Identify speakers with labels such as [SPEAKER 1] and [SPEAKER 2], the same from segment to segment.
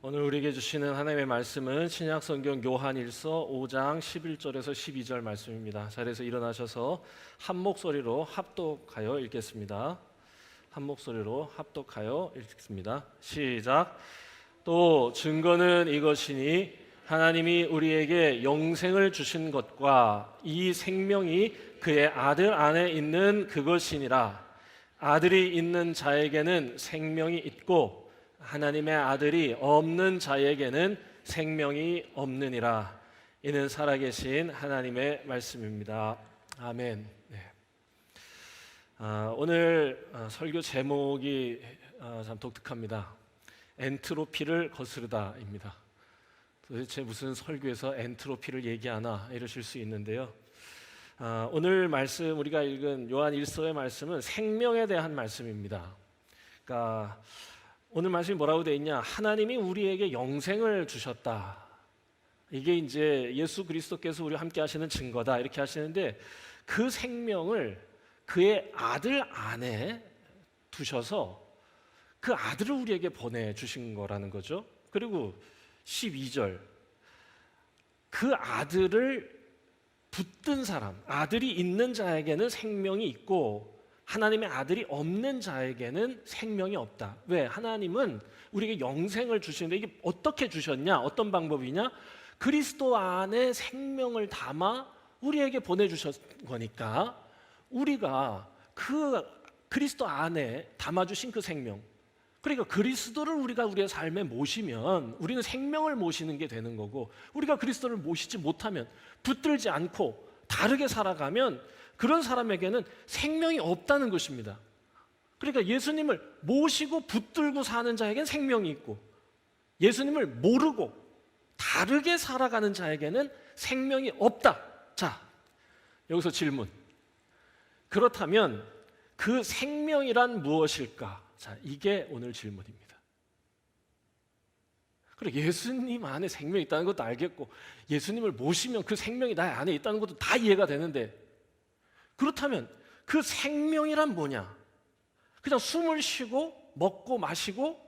[SPEAKER 1] 오늘 우리에게 주시는 하나님의 말씀은 신약성경 요한일서 5장 11절에서 12절 말씀입니다. 자리에서 일어나셔서 한 목소리로 합독하여 읽겠습니다. 한 목소리로 합독하여 읽습니다. 시작. 또 증거는 이것이니 하나님이 우리에게 영생을 주신 것과 이 생명이 그의 아들 안에 있는 그것이니라. 아들이 있는 자에게는 생명이 있고 하나님의 아들이 없는 자에게는 생명이 없느니라. 이는 살아계신 하나님의 말씀입니다. 아멘. 네. 오늘 설교 제목이 참 독특합니다. 엔트로피를 거스르다입니다. 도대체 무슨 설교에서 엔트로피를 얘기하나 이러실 수 있는데요. 오늘 말씀 우리가 읽은 요한 1서의 말씀은 생명에 대한 말씀입니다. 그러니까 오늘 말씀이 뭐라고 되어 있냐? 하나님이 우리에게 영생을 주셨다. 이게 이제 예수 그리스도께서 우리와 함께 하시는 증거다 이렇게 하시는데, 그 생명을 그의 아들 안에 두셔서 그 아들을 우리에게 보내주신 거라는 거죠. 그리고 12절, 그 아들을 붙든 사람, 아들이 있는 자에게는 생명이 있고 하나님의 아들이 없는 자에게는 생명이 없다. 왜? 하나님은 우리에게 영생을 주시는데 이게 어떻게 주셨냐? 어떤 방법이냐? 그리스도 안에 생명을 담아 우리에게 보내주신 거니까 우리가 그 그리스도 안에 담아주신 그 생명, 그러니까 그리스도를 우리가 우리의 삶에 모시면 우리는 생명을 모시는 게 되는 거고, 우리가 그리스도를 모시지 못하면, 붙들지 않고 다르게 살아가면 그런 사람에게는 생명이 없다는 것입니다. 그러니까 예수님을 모시고 붙들고 사는 자에게는 생명이 있고, 예수님을 모르고 다르게 살아가는 자에게는 생명이 없다. 자, 여기서 질문. 그렇다면 그 생명이란 무엇일까? 자, 이게 오늘 질문입니다. 그래, 예수님 안에 생명이 있다는 것도 알겠고, 예수님을 모시면 그 생명이 나의 안에 있다는 것도 다 이해가 되는데, 그렇다면 그 생명이란 뭐냐? 그냥 숨을 쉬고 먹고 마시고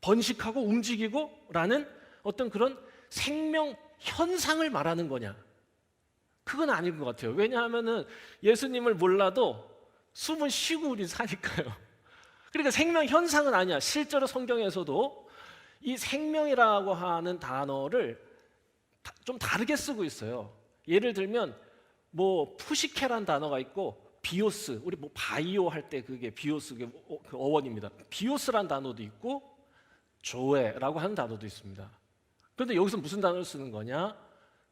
[SPEAKER 1] 번식하고 움직이고 라는 어떤 그런 생명 현상을 말하는 거냐? 그건 아닌 것 같아요. 왜냐하면 예수님을 몰라도 숨은 쉬고 우리 사니까요. 그러니까 생명 현상은 아니야. 실제로 성경에서도 이 생명이라고 하는 단어를 좀 다르게 쓰고 있어요. 예를 들면 뭐 푸시케란 단어가 있고, 비오스, 우리 뭐 바이오 할 때 그게 비오스, 그 어원입니다. 비오스란 단어도 있고 조에라고 하는 단어도 있습니다. 그런데 여기서 무슨 단어를 쓰는 거냐?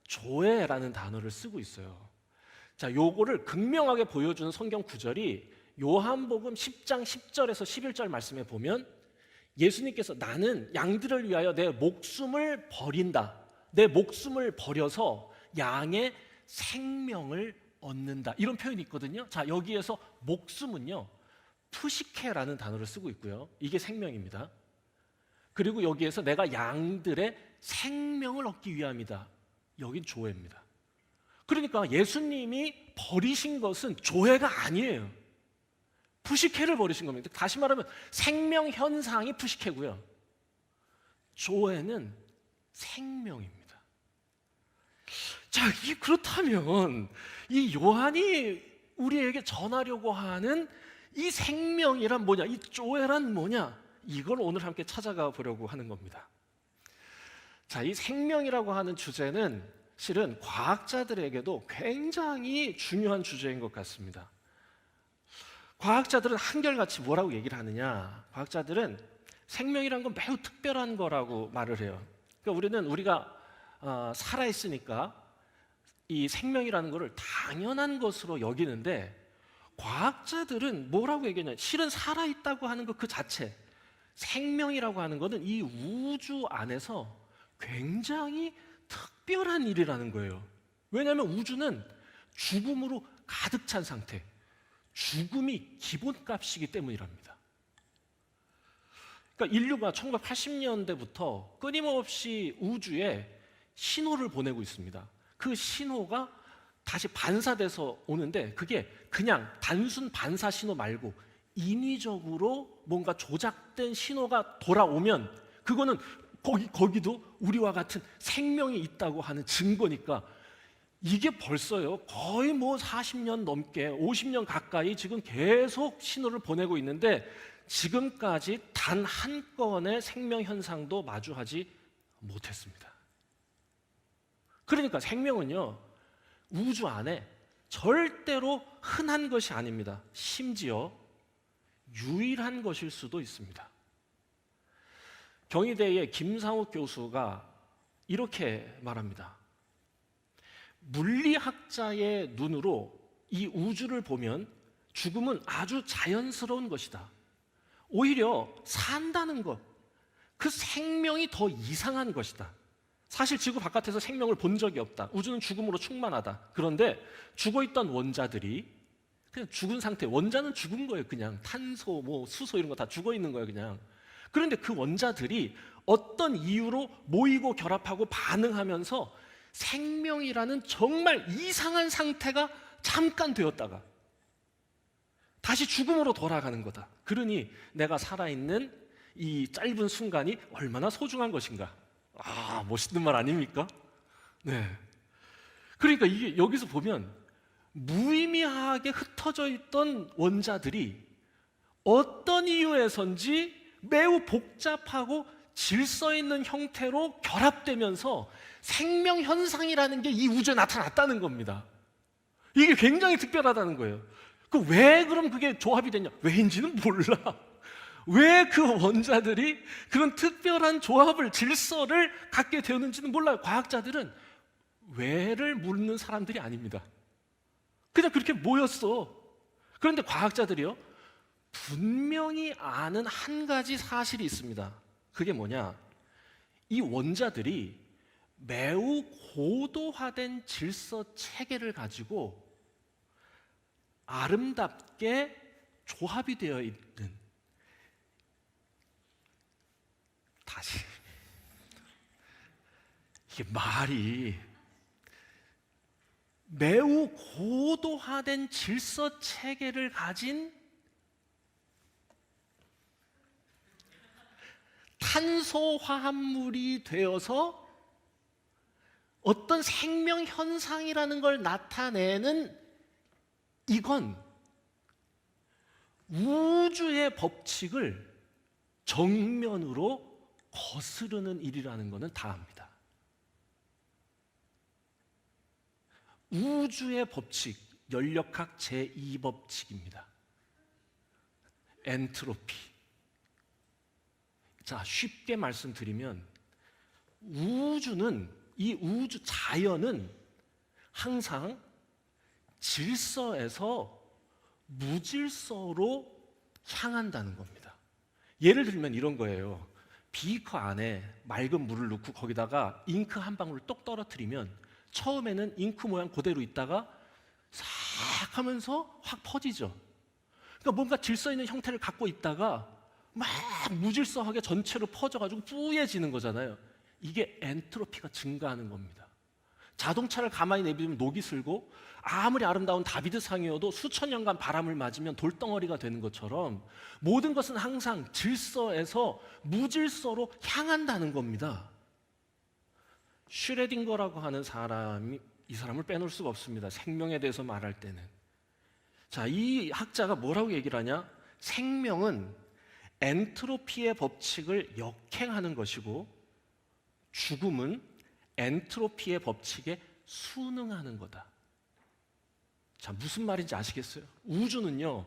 [SPEAKER 1] 조에라는 단어를 쓰고 있어요. 자, 요거를 극명하게 보여주는 성경 구절이 요한복음 10장 10절에서 11절 말씀에 보면, 예수님께서 나는 양들을 위하여 내 목숨을 버린다. 내 목숨을 버려서 양의 생명을 얻는다. 이런 표현이 있거든요. 자, 여기에서 목숨은요, 푸시케라는 단어를 쓰고 있고요. 이게 생명입니다. 그리고 여기에서 내가 양들의 생명을 얻기 위함이다. 여긴 조회입니다. 그러니까 예수님이 버리신 것은 조회가 아니에요. 푸시케를 버리신 겁니다. 다시 말하면 생명 현상이 푸시케고요, 조회는 생명입니다. 자, 그렇다면 이 요한이 우리에게 전하려고 하는 이 생명이란 뭐냐? 이 조회란 뭐냐? 이걸 오늘 함께 찾아가 보려고 하는 겁니다. 자, 이 생명이라고 하는 주제는 실은 과학자들에게도 굉장히 중요한 주제인 것 같습니다. 과학자들은 한결같이 뭐라고 얘기를 하느냐? 과학자들은 생명이란 건 매우 특별한 거라고 말을 해요. 그러니까 우리가 살아있으니까 이 생명이라는 것을 당연한 것으로 여기는데, 과학자들은 뭐라고 얘기하냐? 실은 살아있다고 하는 것 그 자체, 생명이라고 하는 것은 이 우주 안에서 굉장히 특별한 일이라는 거예요. 왜냐하면 우주는 죽음으로 가득 찬 상태, 죽음이 기본값이기 때문이랍니다. 그러니까 인류가 1980년대부터 끊임없이 우주에 신호를 보내고 있습니다. 그 신호가 다시 반사돼서 오는데, 그게 그냥 단순 반사 신호 말고 인위적으로 뭔가 조작된 신호가 돌아오면 그거는 거기도 우리와 같은 생명이 있다고 하는 증거니까 이게 벌써요 거의 뭐 40년 넘게 50년 가까이 지금 계속 신호를 보내고 있는데 지금까지 단 한 건의 생명 현상도 마주하지 못했습니다. 그러니까 생명은요 우주 안에 절대로 흔한 것이 아닙니다. 심지어 유일한 것일 수도 있습니다. 경희대의 김상욱 교수가 이렇게 말합니다. 물리학자의 눈으로 이 우주를 보면 죽음은 아주 자연스러운 것이다. 오히려 산다는 것, 그 생명이 더 이상한 것이다. 사실 지구 바깥에서 생명을 본 적이 없다. 우주는 죽음으로 충만하다. 그런데 죽어있던 원자들이 그냥 죽은 상태, 원자는 죽은 거예요. 그냥 탄소, 수소 이런 거 다 죽어있는 거예요. 그냥. 그런데 그 원자들이 어떤 이유로 모이고 결합하고 반응하면서 생명이라는 정말 이상한 상태가 잠깐 되었다가 다시 죽음으로 돌아가는 거다. 그러니 내가 살아있는 이 짧은 순간이 얼마나 소중한 것인가. 멋있는 말 아닙니까? 네. 그러니까 이게 여기서 보면 무의미하게 흩어져 있던 원자들이 어떤 이유에선지 매우 복잡하고 질서 있는 형태로 결합되면서 생명 현상이라는 게 이 우주에 나타났다는 겁니다. 이게 굉장히 특별하다는 거예요. 왜 그럼 그게 조합이 됐냐? 왜인지는 몰라. 왜 그 원자들이 그런 특별한 조합을, 질서를 갖게 되었는지는 몰라요. 과학자들은 왜를 묻는 사람들이 아닙니다. 그냥 그렇게 모였어. 그런데 과학자들이요, 분명히 아는 한 가지 사실이 있습니다. 그게 뭐냐? 이 원자들이 매우 고도화된 질서 체계를 가지고 아름답게 조합이 되어 있는, 다시 이게 말이 매우 고도화된 질서 체계를 가진 탄소 화합물이 되어서 어떤 생명 현상이라는 걸 나타내는, 이건 우주의 법칙을 정면으로 거스르는 일이라는 것은 다 압니다. 우주의 법칙, 연력학 제2법칙입니다. 엔트로피. 자, 쉽게 말씀드리면 이 우주 자연은 항상 질서에서 무질서로 향한다는 겁니다. 예를 들면 이런 거예요. 비커 안에 맑은 물을 넣고 거기다가 잉크 한 방울을 똑 떨어뜨리면 처음에는 잉크 모양 그대로 있다가 싹 하면서 확 퍼지죠. 그러니까 뭔가 질서 있는 형태를 갖고 있다가 막 무질서하게 전체로 퍼져가지고 뿌얘지는 거잖아요. 이게 엔트로피가 증가하는 겁니다. 자동차를 가만히 내비두면 녹이 슬고 아무리 아름다운 다비드상이어도 수천 년간 바람을 맞으면 돌덩어리가 되는 것처럼 모든 것은 항상 질서에서 무질서로 향한다는 겁니다. 슈레딩거라고 하는 사람이, 이 사람을 빼놓을 수가 없습니다. 생명에 대해서 말할 때는. 자, 이 학자가 뭐라고 얘기를 하냐? 생명은 엔트로피의 법칙을 역행하는 것이고 죽음은 엔트로피의 법칙에 순응하는 거다. 자, 무슨 말인지 아시겠어요? 우주는요,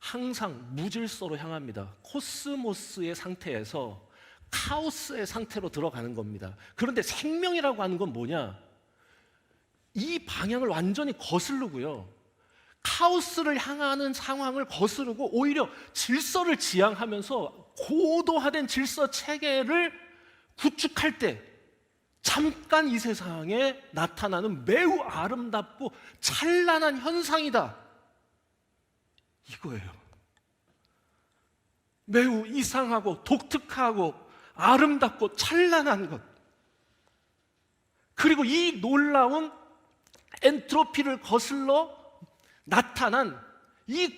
[SPEAKER 1] 항상 무질서로 향합니다. 코스모스의 상태에서 카오스의 상태로 들어가는 겁니다. 그런데 생명이라고 하는 건 뭐냐? 이 방향을 완전히 거스르고요, 카오스를 향하는 상황을 거스르고 오히려 질서를 지향하면서 고도화된 질서 체계를 구축할 때 잠깐 이 세상에 나타나는 매우 아름답고 찬란한 현상이다, 이거예요. 매우 이상하고 독특하고 아름답고 찬란한 것, 그리고 이 놀라운 엔트로피를 거슬러 나타난 이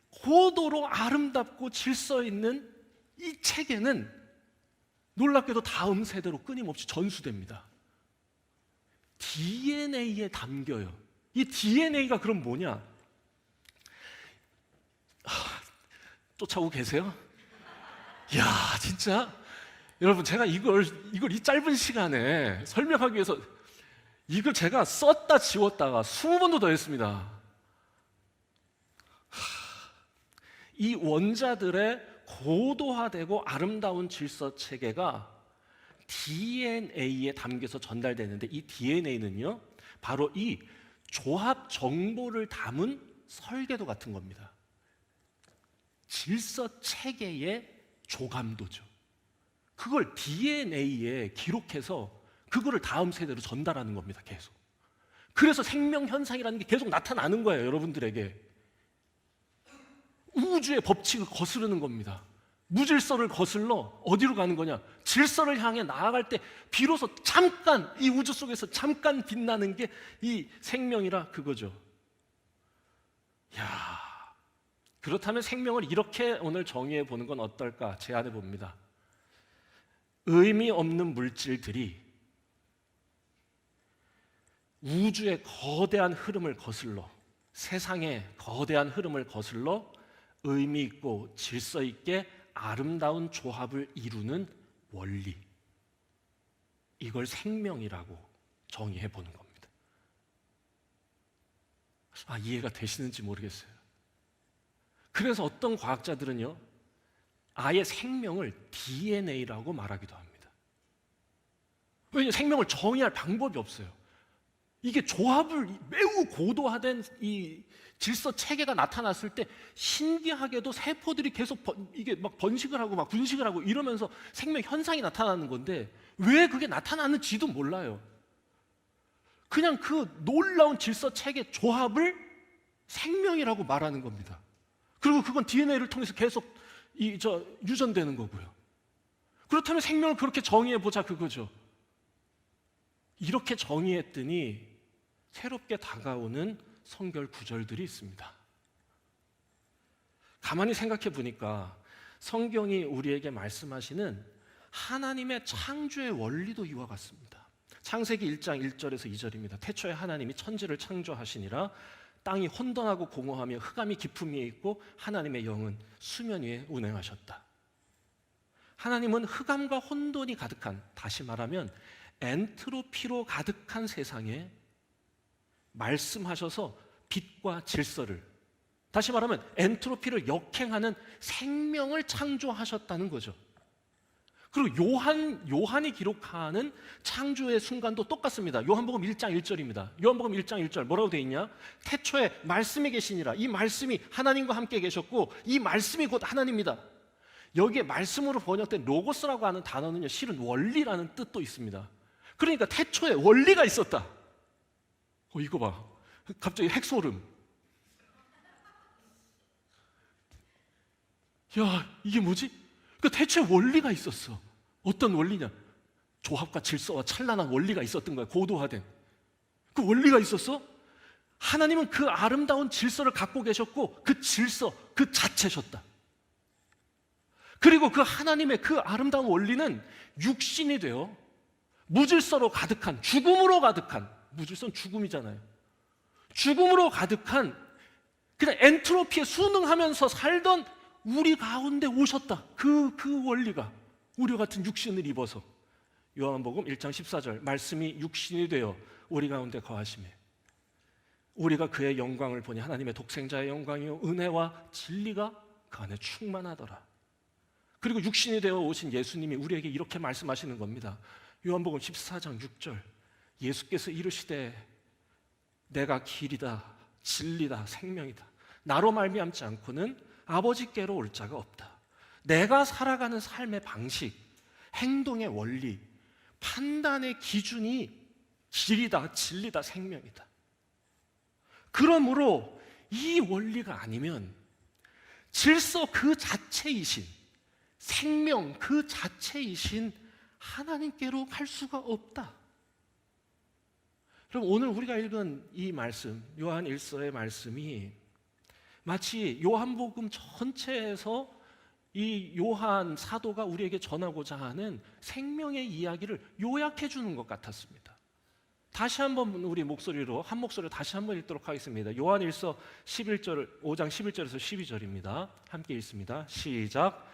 [SPEAKER 1] 고도로 아름답고 질서 있는 이 체계는 놀랍게도 다음 세대로 끊임없이 전수됩니다. DNA에 담겨요. 이 DNA가 그럼 뭐냐? 쫓아오고 계세요? 이야, 진짜 여러분, 제가 이걸 이 짧은 시간에 설명하기 위해서 이걸 제가 썼다 지웠다가 20번도 더 했습니다. 이 원자들의 고도화되고 아름다운 질서 체계가 DNA에 담겨서 전달되는데, 이 DNA는요 바로 이 조합 정보를 담은 설계도 같은 겁니다. 질서 체계의 조감도죠. 그걸 DNA에 기록해서 그거를 다음 세대로 전달하는 겁니다. 계속. 그래서 생명 현상이라는 게 계속 나타나는 거예요. 여러분들에게 우주의 법칙을 거스르는 겁니다. 무질서를 거슬러 어디로 가는 거냐? 질서를 향해 나아갈 때 비로소 잠깐 이 우주 속에서 잠깐 빛나는 게 이 생명이라 그거죠. 야, 그렇다면 생명을 이렇게 오늘 정의해 보는 건 어떨까? 제안해 봅니다. 의미 없는 물질들이 우주의 거대한 흐름을 거슬러, 세상의 거대한 흐름을 거슬러 의미 있고 질서 있게 아름다운 조합을 이루는 원리, 이걸 생명이라고 정의해 보는 겁니다. 이해가 되시는지 모르겠어요. 그래서 어떤 과학자들은요, 아예 생명을 DNA라고 말하기도 합니다. 왜냐하면 생명을 정의할 방법이 없어요. 이게 조합을 매우 고도화된 이 질서 체계가 나타났을 때 신기하게도 세포들이 계속 이게 막 번식을 하고 막 분식을 하고 이러면서 생명 현상이 나타나는 건데, 왜 그게 나타나는지도 몰라요. 그냥 그 놀라운 질서 체계 조합을 생명이라고 말하는 겁니다. 그리고 그건 DNA를 통해서 계속 유전되는 거고요. 그렇다면 생명을 그렇게 정의해 보자 그거죠. 이렇게 정의했더니 새롭게 다가오는 성결 구절들이 있습니다. 가만히 생각해 보니까 성경이 우리에게 말씀하시는 하나님의 창조의 원리도 이와 같습니다. 창세기 1장 1절에서 2절입니다. 태초에 하나님이 천지를 창조하시니라. 땅이 혼돈하고 공허하며 흑암이 깊음 위에 있고 하나님의 영은 수면 위에 운행하셨다. 하나님은 흑암과 혼돈이 가득한, 다시 말하면 엔트로피로 가득한 세상에 말씀하셔서 빛과 질서를, 다시 말하면 엔트로피를 역행하는 생명을 창조하셨다는 거죠. 그리고 요한이 기록하는 창조의 순간도 똑같습니다. 요한복음 1장 1절입니다. 요한복음 1장 1절 뭐라고 되어 있냐? 태초에 말씀이 계시니라. 이 말씀이 하나님과 함께 계셨고 이 말씀이 곧 하나님입니다. 여기에 말씀으로 번역된 로고스라고 하는 단어는요, 실은 원리라는 뜻도 있습니다. 그러니까 태초에 원리가 있었다. 이거 봐. 갑자기 핵소름. 야, 이게 뭐지? 그 대체 원리가 있었어. 어떤 원리냐? 조합과 질서와 찬란한 원리가 있었던 거야. 고도화된 그 원리가 있었어. 하나님은 그 아름다운 질서를 갖고 계셨고 그 질서 그 자체셨다. 그리고 그 하나님의 그 아름다운 원리는 육신이 되어 무질서로 가득한, 죽음으로 가득한, 무질서는 죽음이잖아요. 죽음으로 가득한 그냥 엔트로피에 순응하면서 살던 우리 가운데 오셨다. 그 원리가 우리 같은 육신을 입어서, 요한복음 1장 14절 말씀이 육신이 되어 우리 가운데 거하시매 우리가 그의 영광을 보니 하나님의 독생자의 영광이요 은혜와 진리가 그 안에 충만하더라. 그리고 육신이 되어 오신 예수님이 우리에게 이렇게 말씀하시는 겁니다. 요한복음 14장 6절 예수께서 이르시되 내가 길이다 진리다 생명이다. 나로 말미암지 않고는 아버지께로 올 자가 없다. 내가 살아가는 삶의 방식, 행동의 원리, 판단의 기준이 길이다, 진리다, 생명이다. 그러므로 이 원리가 아니면 질서 그 자체이신, 생명 그 자체이신 하나님께로 갈 수가 없다. 그럼 오늘 우리가 읽은 이 말씀, 요한 1서의 말씀이 마치 요한복음 전체에서 이 요한 사도가 우리에게 전하고자 하는 생명의 이야기를 요약해 주는 것 같았습니다. 다시 한번 우리 한 목소리로 다시 한번 읽도록 하겠습니다. 요한일서 5장 11절에서 12절입니다. 함께 읽습니다. 시작.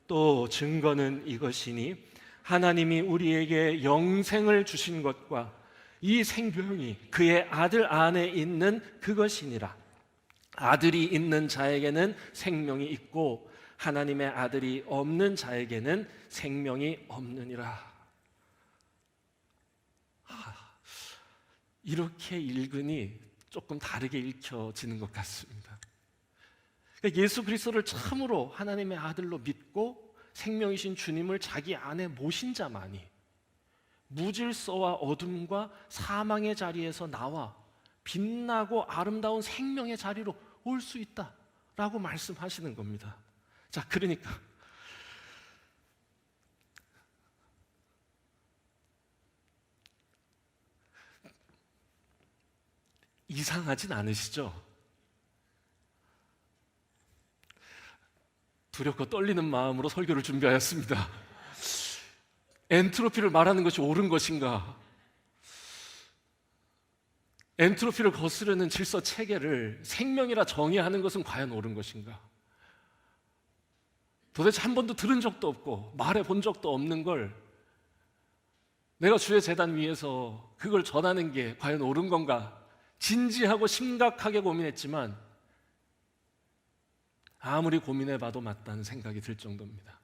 [SPEAKER 1] 또 증거는 이것이니 하나님이 우리에게 영생을 주신 것과 이 생명이 그의 아들 안에 있는 그것이니라. 아들이 있는 자에게는 생명이 있고 하나님의 아들이 없는 자에게는 생명이 없느니라. 이렇게 읽으니 조금 다르게 읽혀지는 것 같습니다. 그러니까 예수 그리스도를 참으로 하나님의 아들로 믿고 생명이신 주님을 자기 안에 모신 자만이 무질서와 어둠과 사망의 자리에서 나와 빛나고 아름다운 생명의 자리로 올 수 있다라고 말씀하시는 겁니다. 자, 그러니까 이상하진 않으시죠? 두렵고 떨리는 마음으로 설교를 준비하였습니다. 엔트로피를 말하는 것이 옳은 것인가? 엔트로피를 거스르는 질서 체계를 생명이라 정의하는 것은 과연 옳은 것인가? 도대체 한 번도 들은 적도 없고 말해 본 적도 없는 걸 내가 주의 제단 위에서 그걸 전하는 게 과연 옳은 건가? 진지하고 심각하게 고민했지만 아무리 고민해봐도 맞다는 생각이 들 정도입니다.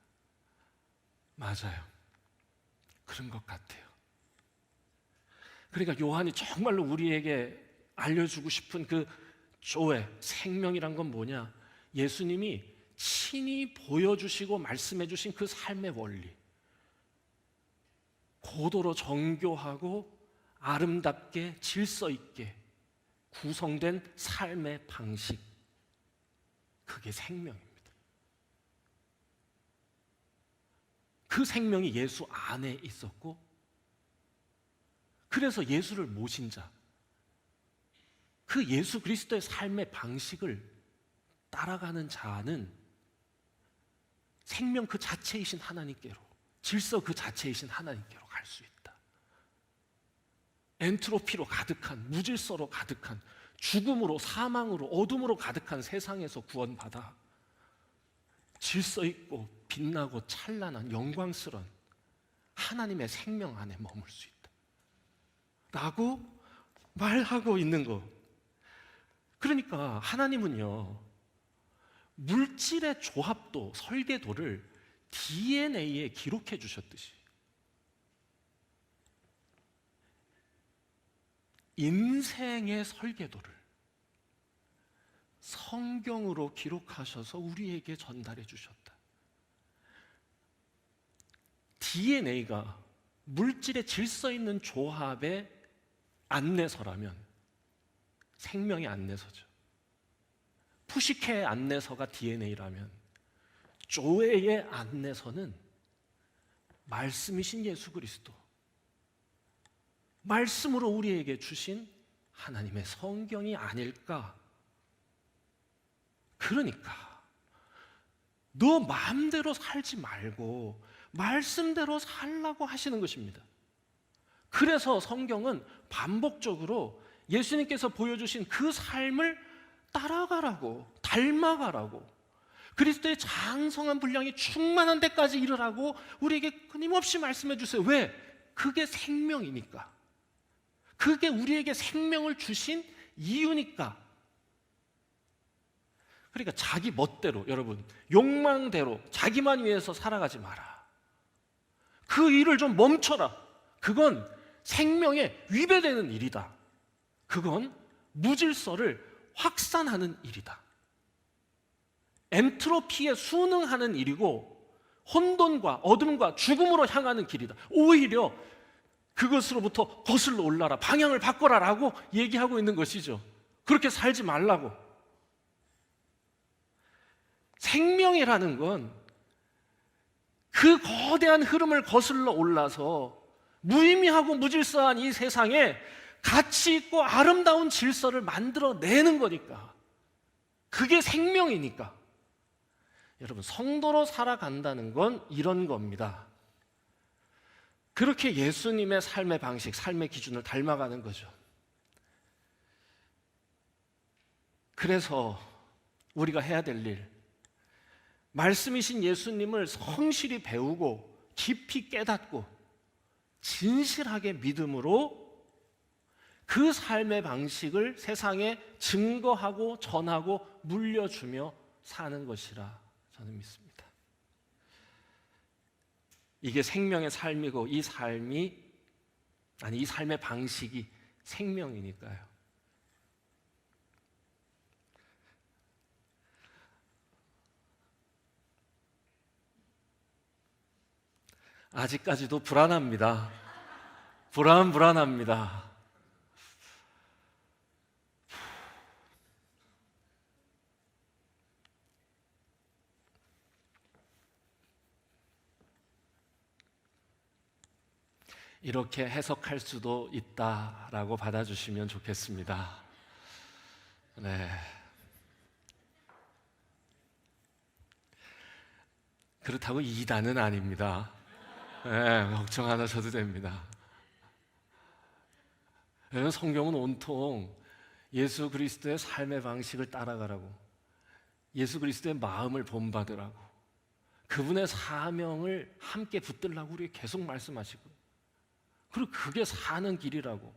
[SPEAKER 1] 맞아요. 그런 것 같아요. 그러니까 요한이 정말로 우리에게 알려주고 싶은 그 조회, 생명이란 건 뭐냐? 예수님이 친히 보여주시고 말씀해주신 그 삶의 원리, 고도로 정교하고 아름답게 질서 있게 구성된 삶의 방식, 그게 생명입니다. 그 생명이 예수 안에 있었고, 그래서 예수를 모신 자, 그 예수 그리스도의 삶의 방식을 따라가는 자는 생명 그 자체이신 하나님께로, 질서 그 자체이신 하나님께로 갈 수 있다. 엔트로피로 가득한, 무질서로 가득한, 죽음으로, 사망으로, 어둠으로 가득한 세상에서 구원받아 질서 있고 빛나고 찬란한 영광스러운 하나님의 생명 안에 머물 수 있다 라고 말하고 있는 것. 그러니까 하나님은요, 물질의 조합도, 설계도를 DNA에 기록해 주셨듯이 인생의 설계도를 성경으로 기록하셔서 우리에게 전달해 주셨다. DNA가 물질의 질서 있는 조합의 안내서라면 생명의 안내서죠. 푸시케의 안내서가 DNA라면 조회의 안내서는 말씀이신 예수 그리스도, 말씀으로 우리에게 주신 하나님의 성경이 아닐까. 그러니까 너 마음대로 살지 말고 말씀대로 살라고 하시는 것입니다. 그래서 성경은 반복적으로 예수님께서 보여주신 그 삶을 따라가라고, 닮아가라고, 그리스도의 장성한 분량이 충만한 데까지 이르라고 우리에게 끊임없이 말씀해 주세요. 왜? 그게 생명이니까. 그게 우리에게 생명을 주신 이유니까. 그러니까 자기 멋대로, 여러분, 욕망대로 자기만 위해서 살아가지 마라. 그 일을 좀 멈춰라. 그건 생명에 위배되는 일이다. 그건 무질서를 확산하는 일이다. 엔트로피에 순응하는 일이고 혼돈과 어둠과 죽음으로 향하는 길이다. 오히려 그것으로부터 거슬러 올라라, 방향을 바꿔라 라고 얘기하고 있는 것이죠. 그렇게 살지 말라고. 생명이라는 건 그 거대한 흐름을 거슬러 올라서 무의미하고 무질서한 이 세상에 가치 있고 아름다운 질서를 만들어내는 거니까. 그게 생명이니까. 여러분, 성도로 살아간다는 건 이런 겁니다. 그렇게 예수님의 삶의 방식, 삶의 기준을 닮아가는 거죠. 그래서 우리가 해야 될 일, 말씀이신 예수님을 성실히 배우고 깊이 깨닫고 진실하게 믿음으로 그 삶의 방식을 세상에 증거하고 전하고 물려주며 사는 것이라 저는 믿습니다. 이게 생명의 삶이고 이 삶의 방식이 생명이니까요. 아직까지도 불안합니다. 불안합니다. 이렇게 해석할 수도 있다라고 받아주시면 좋겠습니다. 네. 그렇다고 이단은 아닙니다. 네, 걱정 안 하셔도 됩니다. 성경은 온통 예수 그리스도의 삶의 방식을 따라가라고, 예수 그리스도의 마음을 본받으라고, 그분의 사명을 함께 붙들라고 우리에게 계속 말씀하시고, 그리고 그게 사는 길이라고.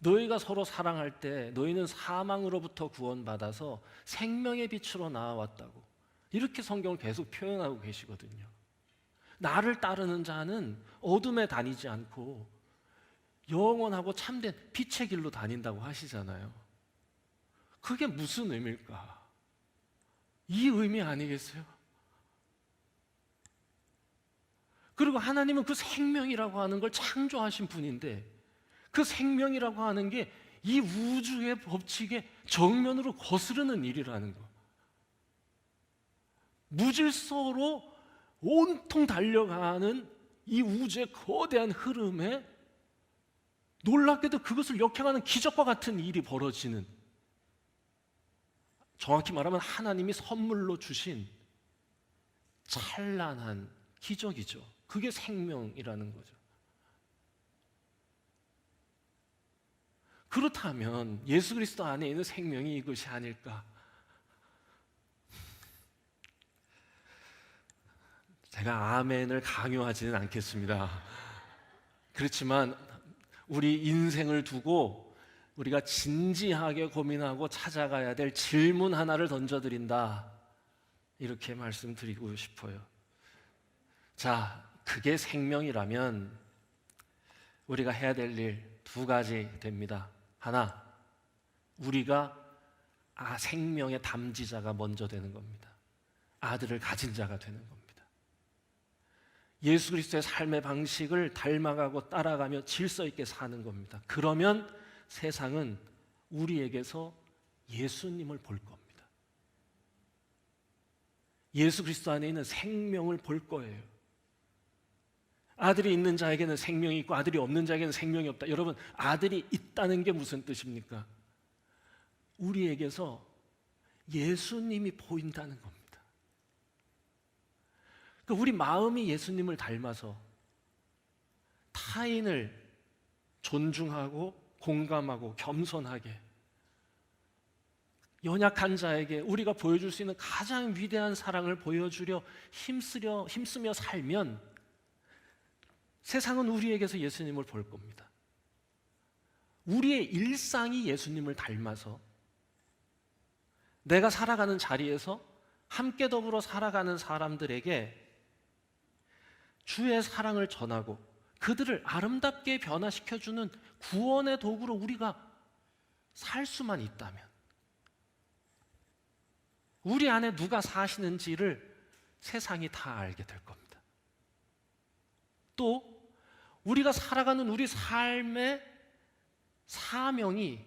[SPEAKER 1] 너희가 서로 사랑할 때 너희는 사망으로부터 구원받아서 생명의 빛으로 나아왔다고, 이렇게 성경을 계속 표현하고 계시거든요. 나를 따르는 자는 어둠에 다니지 않고 영원하고 참된 빛의 길로 다닌다고 하시잖아요. 그게 무슨 의미일까? 이 의미 아니겠어요? 그리고 하나님은 그 생명이라고 하는 걸 창조하신 분인데, 그 생명이라고 하는 게 이 우주의 법칙에 정면으로 거스르는 일이라는 거. 무질서로 온통 달려가는 이 우주의 거대한 흐름에 놀랍게도 그것을 역행하는 기적과 같은 일이 벌어지는, 정확히 말하면 하나님이 선물로 주신 찬란한 기적이죠. 그게 생명이라는 거죠. 그렇다면 예수 그리스도 안에 있는 생명이 이것이 아닐까? 제가 아멘을 강요하지는 않겠습니다. 그렇지만 우리 인생을 두고 우리가 진지하게 고민하고 찾아가야 될 질문 하나를 던져드린다, 이렇게 말씀드리고 싶어요. 자, 그게 생명이라면 우리가 해야 될 일 두 가지 됩니다. 하나, 우리가 생명의 담지자가 먼저 되는 겁니다. 아들을 가진 자가 되는 겁니다. 예수 그리스도의 삶의 방식을 닮아가고 따라가며 질서 있게 사는 겁니다. 그러면 세상은 우리에게서 예수님을 볼 겁니다. 예수 그리스도 안에 있는 생명을 볼 거예요. 아들이 있는 자에게는 생명이 있고 아들이 없는 자에게는 생명이 없다. 여러분, 아들이 있다는 게 무슨 뜻입니까? 우리에게서 예수님이 보인다는 겁니다. 그러니까 우리 마음이 예수님을 닮아서 타인을 존중하고 공감하고 겸손하게, 연약한 자에게 우리가 보여줄 수 있는 가장 위대한 사랑을 보여주려 힘쓰며 살면 세상은 우리에게서 예수님을 볼 겁니다. 우리의 일상이 예수님을 닮아서 내가 살아가는 자리에서 함께 더불어 살아가는 사람들에게 주의 사랑을 전하고 그들을 아름답게 변화시켜주는 구원의 도구로 우리가 살 수만 있다면, 우리 안에 누가 사시는지를 세상이 다 알게 될 겁니다. 또 우리가 살아가는 우리 삶의 사명이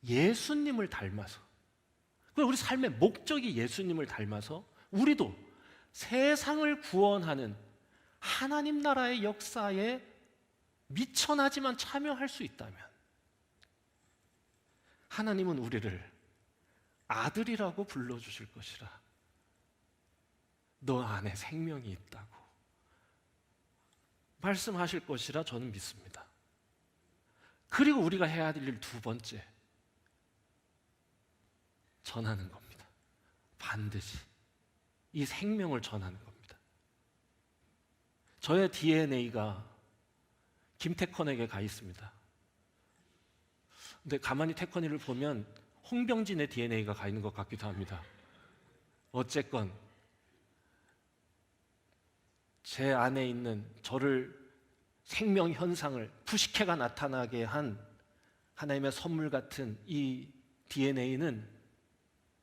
[SPEAKER 1] 예수님을 닮아서, 우리 삶의 목적이 예수님을 닮아서 우리도 세상을 구원하는 하나님 나라의 역사에 미천하지만 참여할 수 있다면, 하나님은 우리를 아들이라고 불러주실 것이라 너 안에 생명이 있다고 말씀하실 것이라 저는 믿습니다. 그리고 우리가 해야 될 일 두 번째, 전하는 겁니다. 반드시 이 생명을 전하는 겁니다. 저의 DNA가 김태권에게 가 있습니다. 근데 가만히 태권이를 보면 홍병진의 DNA가 가 있는 것 같기도 합니다. 어쨌건 제 안에 있는 저를 생명 현상을 푸시케가 나타나게 한 하나님의 선물 같은 이 DNA는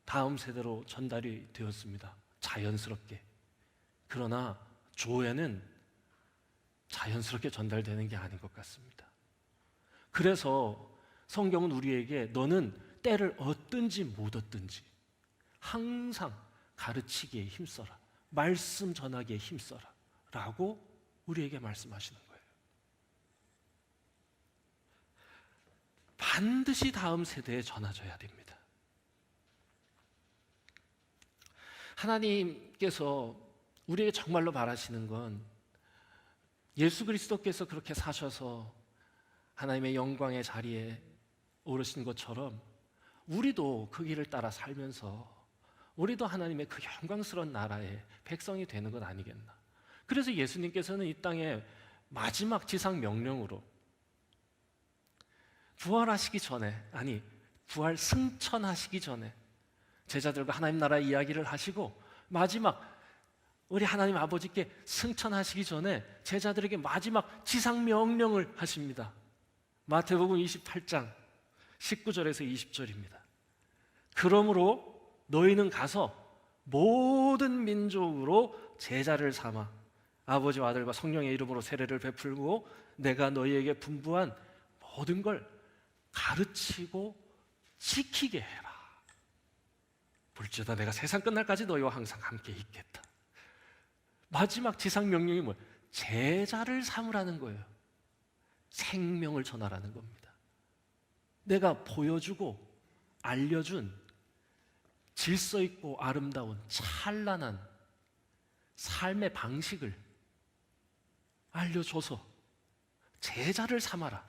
[SPEAKER 1] 다음 세대로 전달이 되었습니다. 자연스럽게. 그러나 조에는 자연스럽게 전달되는 게 아닌 것 같습니다. 그래서 성경은 우리에게 너는 때를 얻든지 못 얻든지 항상 가르치기에 힘써라, 말씀 전하기에 힘써라 라고 우리에게 말씀하시는 거예요. 반드시 다음 세대에 전해져야 됩니다. 하나님께서 우리에게 정말로 바라시는 건 예수 그리스도께서 그렇게 사셔서 하나님의 영광의 자리에 오르신 것처럼 우리도 그 길을 따라 살면서 우리도 하나님의 그 영광스러운 나라의 백성이 되는 것 아니겠나. 그래서 예수님께서는 이 땅에 마지막 지상 명령으로 부활하시기 전에, 아니 부활 승천하시기 전에 제자들과 하나님 나라 이야기를 하시고 마지막 우리 하나님 아버지께 승천하시기 전에 제자들에게 마지막 지상 명령을 하십니다. 마태복음 28장 19절에서 20절입니다. 그러므로 너희는 가서 모든 민족으로 제자를 삼아 아버지와 아들과 성령의 이름으로 세례를 베풀고 내가 너희에게 분부한 모든 걸 가르치고 지키게 해라. 볼지어다 내가 세상 끝날까지 너희와 항상 함께 있겠다. 마지막 지상 명령이 뭐예요? 제자를 삼으라는 거예요. 생명을 전하라는 겁니다. 내가 보여주고 알려준 질서 있고 아름다운 찬란한 삶의 방식을 알려줘서 제자를 삼아라.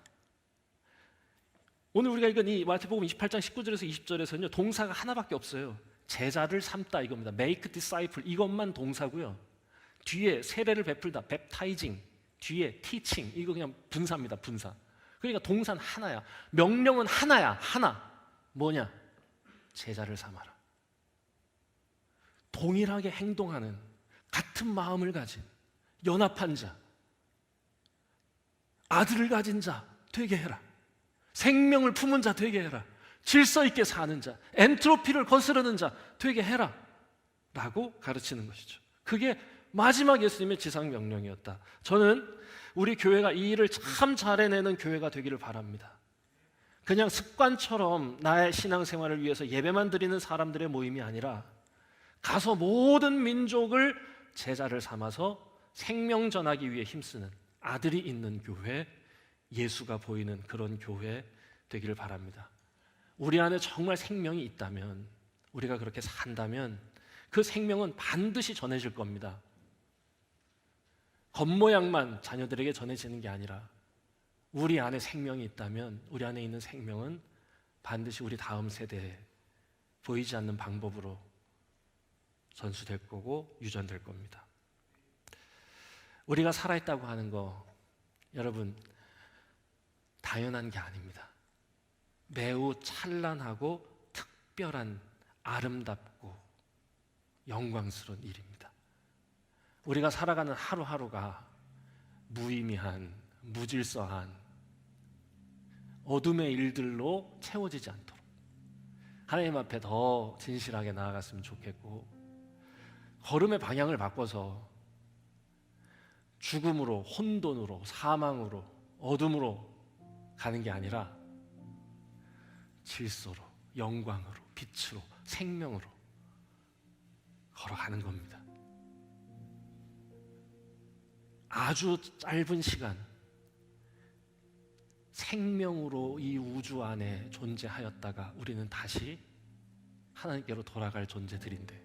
[SPEAKER 1] 오늘 우리가 읽은 이 마태복음 28장 19절에서 20절에서는요 동사가 하나밖에 없어요. 제자를 삼다 이겁니다. Make disciple 이것만 동사고요. 뒤에 세례를 베풀다, baptizing, 뒤에 teaching 이거 그냥 분사입니다. 분사. 그러니까 동사는 하나야. 명령은 하나야. 하나. 뭐냐? 제자를 삼아라. 동일하게 행동하는 같은 마음을 가진 연합한 자, 아들을 가진 자 되게 해라. 생명을 품은 자 되게 해라. 질서 있게 사는 자, 엔트로피를 거스르는 자 되게 해라 라고 가르치는 것이죠. 그게 마지막 예수님의 지상 명령이었다. 저는 우리 교회가 이 일을 참 잘 해내는 교회가 되기를 바랍니다. 그냥 습관처럼 나의 신앙생활을 위해서 예배만 드리는 사람들의 모임이 아니라 가서 모든 민족을 제자를 삼아서 생명 전하기 위해 힘쓰는 아들이 있는 교회, 예수가 보이는 그런 교회 되기를 바랍니다. 우리 안에 정말 생명이 있다면, 우리가 그렇게 산다면 그 생명은 반드시 전해질 겁니다. 겉모양만 자녀들에게 전해지는 게 아니라 우리 안에 생명이 있다면 우리 안에 있는 생명은 반드시 우리 다음 세대에 보이지 않는 방법으로 전수될 거고 유전될 겁니다. 우리가 살아있다고 하는 거 여러분 당연한 게 아닙니다. 매우 찬란하고 특별한 아름답고 영광스러운 일입니다. 우리가 살아가는 하루하루가 무의미한, 무질서한 어둠의 일들로 채워지지 않도록 하나님 앞에 더 진실하게 나아갔으면 좋겠고, 걸음의 방향을 바꿔서 죽음으로, 혼돈으로, 사망으로, 어둠으로 가는 게 아니라 질서로, 영광으로, 빛으로, 생명으로 걸어가는 겁니다. 아주 짧은 시간 생명으로 이 우주 안에 존재하였다가 우리는 다시 하나님께로 돌아갈 존재들인데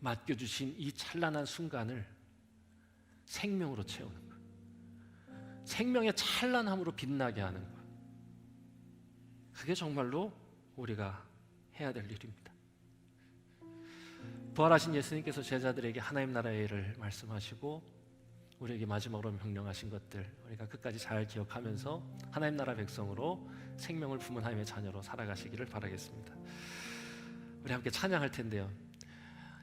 [SPEAKER 1] 맡겨주신 이 찬란한 순간을 생명으로 채우는 것, 생명의 찬란함으로 빛나게 하는 것, 그게 정말로 우리가 해야 될 일입니다. 부활하신 예수님께서 제자들에게 하나님 나라의 일을 말씀하시고 우리에게 마지막으로 명령하신 것들 우리가 끝까지 잘 기억하면서 하나님 나라 백성으로 생명을 품은 하나님의 자녀로 살아가시기를 바라겠습니다. 우리 함께 찬양할 텐데요,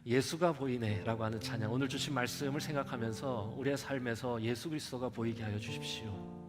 [SPEAKER 1] 예수가 보이네 라고 하는 찬양, 오늘 주신 말씀을 생각하면서 우리의 삶에서 예수 그리스도가 보이게 하여 주십시오.